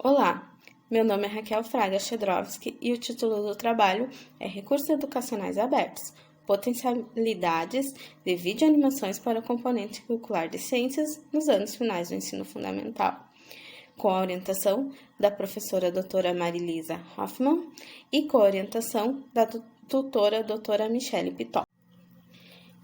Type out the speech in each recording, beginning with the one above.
Olá, meu nome é Raquel Fraga Chedrovski e o título do trabalho é Recursos Educacionais Abertos, Potencialidades de Videoanimações para o Componente Curricular de Ciências nos anos finais do ensino fundamental, com a orientação da professora doutora Marilisa Hoffmann e com a orientação da tutora doutora Michele Pitol.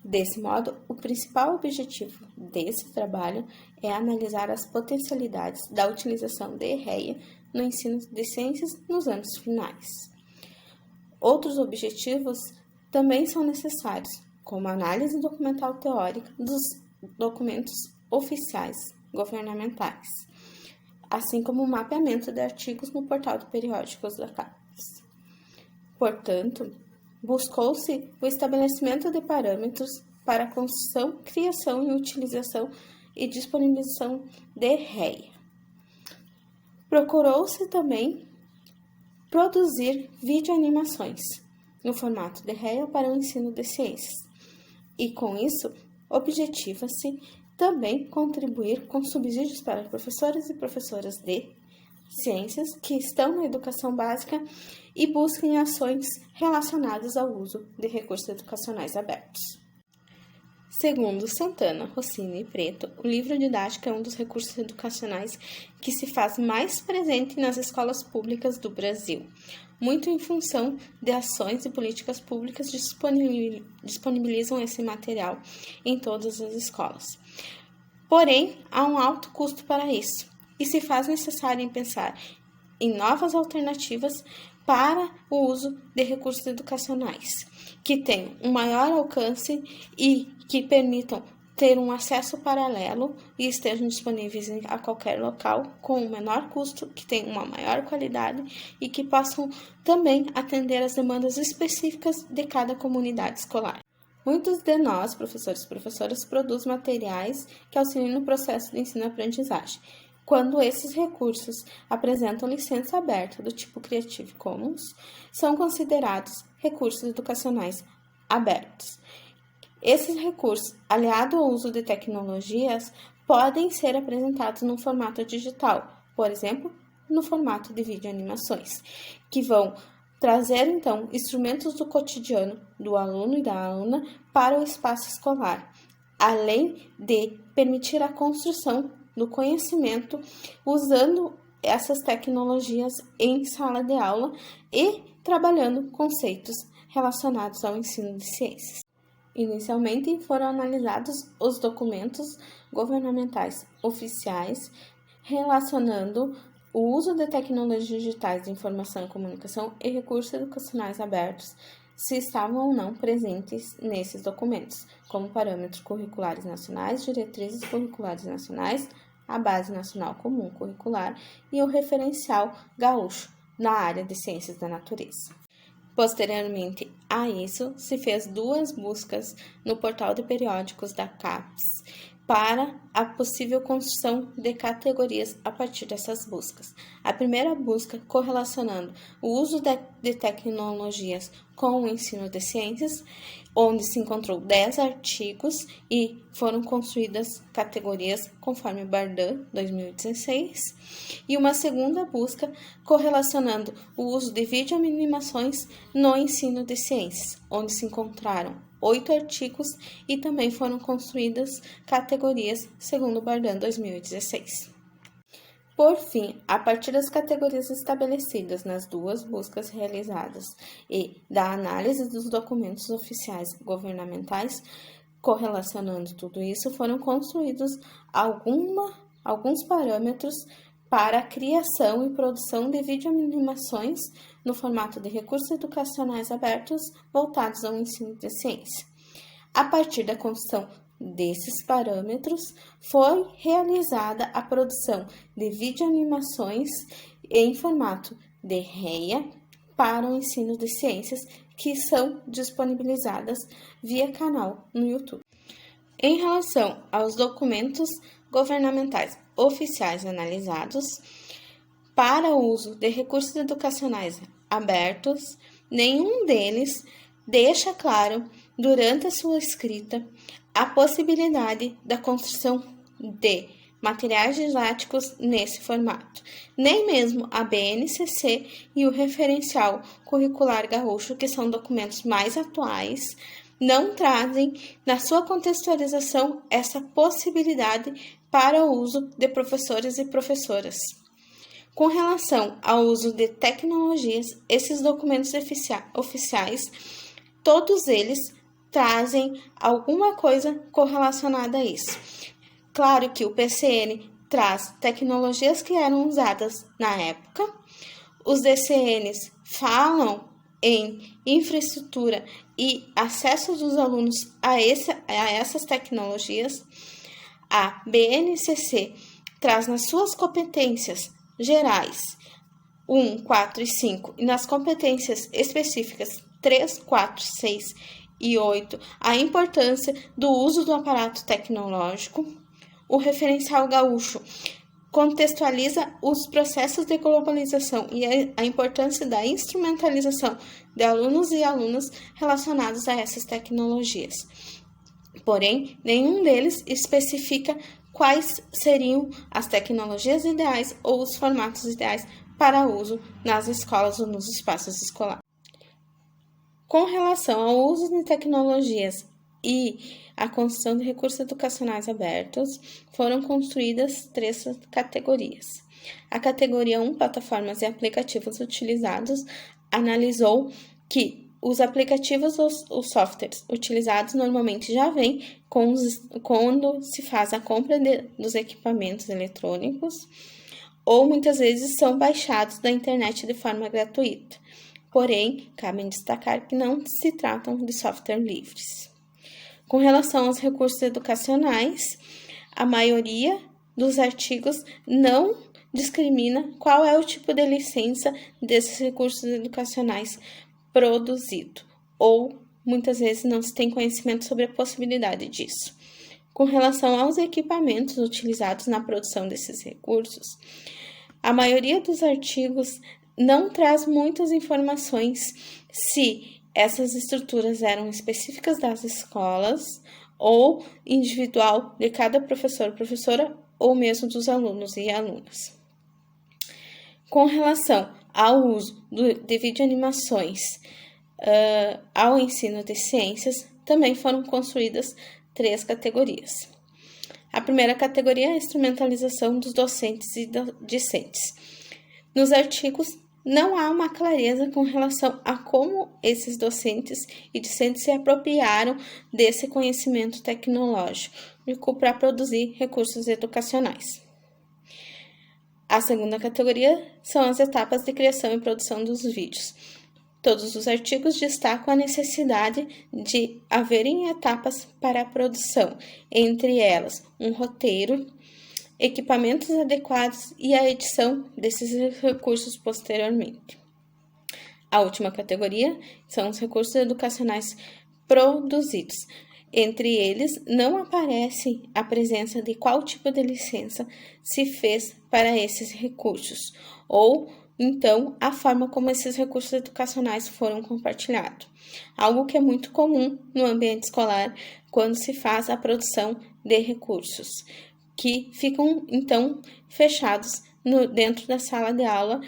Desse modo, o principal objetivo desse trabalho é analisar as potencialidades da utilização de REA no ensino de ciências nos anos finais. Outros objetivos também são necessários, como a análise documental teórica dos documentos oficiais governamentais, assim como o mapeamento de artigos no portal de periódicos da CAPES. Portanto, buscou-se o estabelecimento de parâmetros para a construção, criação e utilização e disponibilização de REA. Procurou-se também produzir videoanimações no formato de REA para o ensino de ciências e, com isso, objetiva-se também contribuir com subsídios para professores e professoras de ciências que estão na educação básica e busquem ações relacionadas ao uso de recursos educacionais abertos. Segundo Santana, Rossini e Preto, o livro didático é um dos recursos educacionais que se faz mais presente nas escolas públicas do Brasil, muito em função de ações e políticas públicas disponibilizam esse material em todas as escolas. Porém, há um alto custo para isso, e se faz necessário pensar em novas alternativas para o uso de recursos educacionais, que tenham um maior alcance e que permitam ter um acesso paralelo e estejam disponíveis a qualquer local com um menor custo, que tenham uma maior qualidade e que possam também atender às demandas específicas de cada comunidade escolar. Muitos de nós, professores e professoras, produzem materiais que auxiliam no processo de ensino-aprendizagem. Quando esses recursos apresentam licença aberta do tipo Creative Commons, são considerados recursos educacionais abertos. Esses recursos, aliado ao uso de tecnologias, podem ser apresentados no formato digital, por exemplo, no formato de videoanimações, que vão trazer, então, instrumentos do cotidiano do aluno e da aluna para o espaço escolar, além de permitir a construção do conhecimento usando essas tecnologias em sala de aula e trabalhando conceitos relacionados ao ensino de ciências. Inicialmente foram analisados os documentos governamentais oficiais relacionando o uso de tecnologias digitais de informação e comunicação e recursos educacionais abertos, se estavam ou não presentes nesses documentos, como parâmetros curriculares nacionais, diretrizes curriculares nacionais, a Base Nacional Comum Curricular e o referencial gaúcho na área de ciências da natureza. Posteriormente a isso, se fez 2 buscas no portal de periódicos da CAPES para a possível construção de categorias a partir dessas buscas. A primeira busca correlacionando o uso de tecnologias com o ensino de ciências, onde se encontrou 10 artigos e foram construídas categorias conforme Bardan 2016, e uma segunda busca correlacionando o uso de videoanimações no ensino de ciências, onde se encontraram 8 artigos e também foram construídas categorias segundo Bardan 2016. Por fim, a partir das categorias estabelecidas nas 2 buscas realizadas e da análise dos documentos oficiais governamentais, correlacionando tudo isso, foram construídos alguns parâmetros para a criação e produção de videoanimações no formato de recursos educacionais abertos voltados ao ensino de ciência. A partir da construção desses parâmetros, foi realizada a produção de videoanimações em formato de REA para o ensino de ciências, que são disponibilizadas via canal no YouTube. Em relação aos documentos governamentais oficiais analisados, para o uso de recursos educacionais abertos, nenhum deles deixa claro, durante a sua escrita, a possibilidade da construção de materiais didáticos nesse formato. Nem mesmo a BNCC e o Referencial Curricular Gaúcho, que são documentos mais atuais, não trazem na sua contextualização essa possibilidade para o uso de professores e professoras. Com relação ao uso de tecnologias, esses documentos oficiais, todos eles trazem alguma coisa correlacionada a isso. Claro que o PCN traz tecnologias que eram usadas na época, os DCNs falam em infraestrutura e acesso dos alunos a essas tecnologias, a BNCC traz nas suas competências gerais 1, 4 e 5 e nas competências específicas 3, 4, 6 e 8 a importância do uso do aparato tecnológico. O Referencial Gaúcho contextualiza os processos de globalização e a importância da instrumentalização de alunos e alunas relacionados a essas tecnologias. Porém, nenhum deles especifica quais seriam as tecnologias ideais ou os formatos ideais para uso nas escolas ou nos espaços escolares. Com relação ao uso de tecnologias e a construção de recursos educacionais abertos, foram construídas 3 categorias. A categoria 1, plataformas e aplicativos utilizados, analisou que os aplicativos ou os softwares utilizados normalmente já vêm quando se faz a compra dos equipamentos eletrônicos ou muitas vezes são baixados da internet de forma gratuita. Porém, cabe destacar que não se tratam de software livres. Com relação aos recursos educacionais, a maioria dos artigos não discrimina qual é o tipo de licença desses recursos educacionais produzido, ou muitas vezes não se tem conhecimento sobre a possibilidade disso. Com relação aos equipamentos utilizados na produção desses recursos, a maioria dos artigos não traz muitas informações se essas estruturas eram específicas das escolas ou individual de cada professor, professora ou mesmo dos alunos e alunas. Com relação ao uso de videoanimações ao ensino de ciências, também foram construídas 3 categorias. A primeira categoria é a instrumentalização dos docentes e discentes. Nos artigos, não há uma clareza com relação a como esses docentes e discentes se apropriaram desse conhecimento tecnológico para produzir recursos educacionais. A segunda categoria são as etapas de criação e produção dos vídeos. Todos os artigos destacam a necessidade de haverem etapas para a produção, entre elas um roteiro, equipamentos adequados e a edição desses recursos posteriormente. A última categoria são os recursos educacionais produzidos. Entre eles, não aparece a presença de qual tipo de licença se fez para esses recursos, ou então a forma como esses recursos educacionais foram compartilhados. Algo que é muito comum no ambiente escolar quando se faz a produção de recursos, que ficam então fechados dentro da sala de aula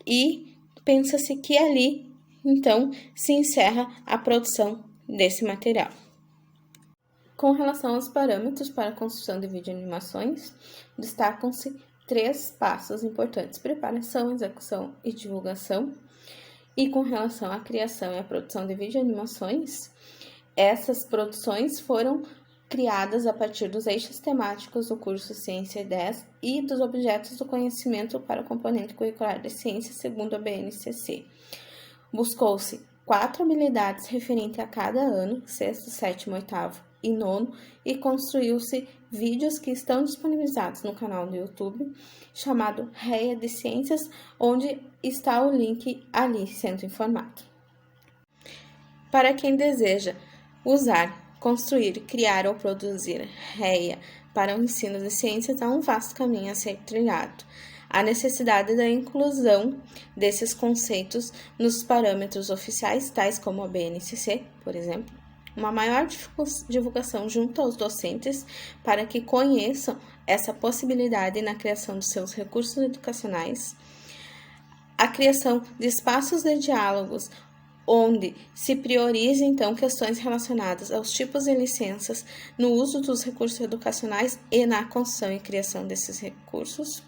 e pensa-se que ali então se encerra a produção desse material. Com relação aos parâmetros para a construção de videoanimações, destacam-se 3 passos importantes: preparação, execução e divulgação. E com relação à criação e à produção de videoanimações, essas produções foram criadas a partir dos eixos temáticos do curso Ciência 10 e dos objetos do conhecimento para o componente curricular de ciência, segundo a BNCC. Buscou-se 4 habilidades referentes a cada ano, 6º, 7º, 8º e 9º, e construiu-se vídeos que estão disponibilizados no canal do YouTube, chamado REA de Ciências, onde está o link ali sendo informado. Para quem deseja usar, construir, criar ou produzir REA para o ensino de ciências, há um vasto caminho a ser trilhado. A necessidade da inclusão desses conceitos nos parâmetros oficiais, tais como a BNCC, por exemplo, uma maior divulgação junto aos docentes para que conheçam essa possibilidade na criação dos seus recursos educacionais, a criação de espaços de diálogos onde se prioriza, então, questões relacionadas aos tipos de licenças no uso dos recursos educacionais e na construção e criação desses recursos,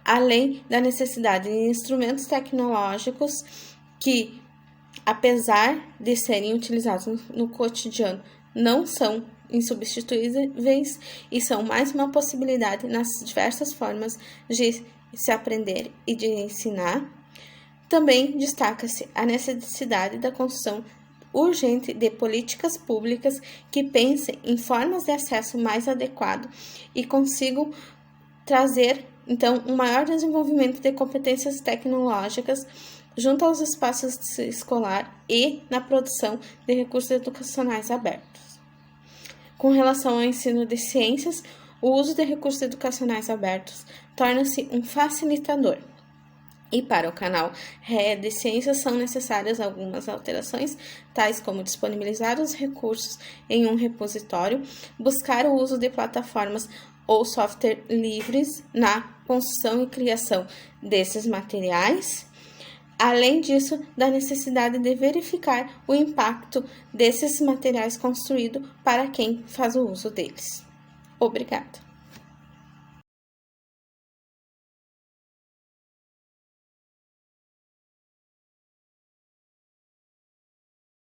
além da necessidade de instrumentos tecnológicos que, apesar de serem utilizados no cotidiano, não são insubstituíveis e são mais uma possibilidade nas diversas formas de se aprender e de ensinar. Também destaca-se a necessidade da construção urgente de políticas públicas que pensem em formas de acesso mais adequado e consigam trazer, então, um maior desenvolvimento de competências tecnológicas junto aos espaços escolar e na produção de recursos educacionais abertos. Com relação ao ensino de ciências, o uso de recursos educacionais abertos torna-se um facilitador. E para o canal REA de Ciências são necessárias algumas alterações, tais como disponibilizar os recursos em um repositório, buscar o uso de plataformas ou software livres na construção e criação desses materiais. Além disso, da necessidade de verificar o impacto desses materiais construídos para quem faz o uso deles. Obrigada.